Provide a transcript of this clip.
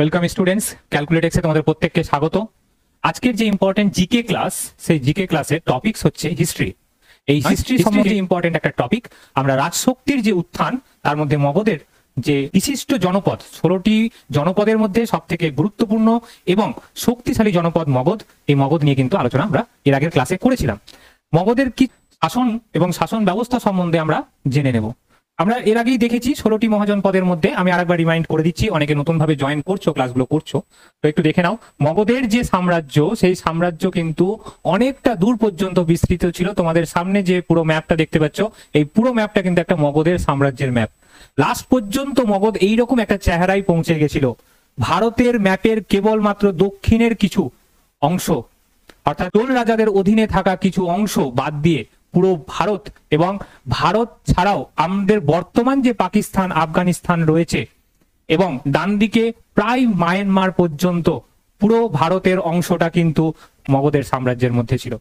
Welcome students, ক্যালকুলেটেক্সে তোমাদের প্রত্যেককে স্বাগত। আজকের যে ইম্পর্টেন্ট জিকে ক্লাস, সেই জিকে ক্লাসের টপিকস হচ্ছে হিস্ট্রি। এই হিস্ট্রি সম্বন্ধে ইম্পর্টেন্ট একটা টপিক। আমরা রাজশক্তির যে উত্থান, তার মধ্যে মগধের যে বিশিষ্ট জনপদ, 16টি জনপদের মধ্যে সব থেকে গুরুত্বপূর্ণ এবং শক্তিশালী জনপদ মগধ, এই মগধ নিয়ে কিন্তু আলোচনা আমরা এর আগের ক্লাসে করেছিলাম। মগধের কি শাসন এবং শাসন ব্যবস্থা সম্বন্ধে আমরা জেনে নেব। আমরা এর আগেই দেখেছি 16টি মহাজনপদের মধ্যে। আমি আরেকবার রিমাইন্ড করে দিচ্ছি, অনেকে নতুন ভাবে জয়েন করছো, ক্লাসগুলো করছো, তো একটু দেখে নাও। মগধের যে সাম্রাজ্য, সেই সাম্রাজ্য কিন্তু অনেকটা দূর পর্যন্ত বিস্তৃত ছিল। তোমাদের সামনে যে পুরো ম্যাপটা দেখতে পাচ্ছ, এই পুরো ম্যাপটা কিন্তু একটা মগধের সাম্রাজ্যের ম্যাপ। লাস্ট পর্যন্ত মগধ এইরকম একটা চেহারায় পৌঁছে গেছিল। ভারতের ম্যাপের কেবলমাত্র দক্ষিণের কিছু অংশ, অর্থাৎ চোল রাজাদের অধীনে থাকা কিছু অংশ বাদ দিয়ে পুরো ভারত, এবং ভারত ছাড়াও আমাদের বর্তমান যে পাকিস্তান, আফগানিস্তান রয়েছে, এবং ডান দিকে প্রায় মায়ানমার পর্যন্ত পুরো ভারতের অংশটা কিন্তু মগধের সাম্রাজ্যের মধ্যে ছিল।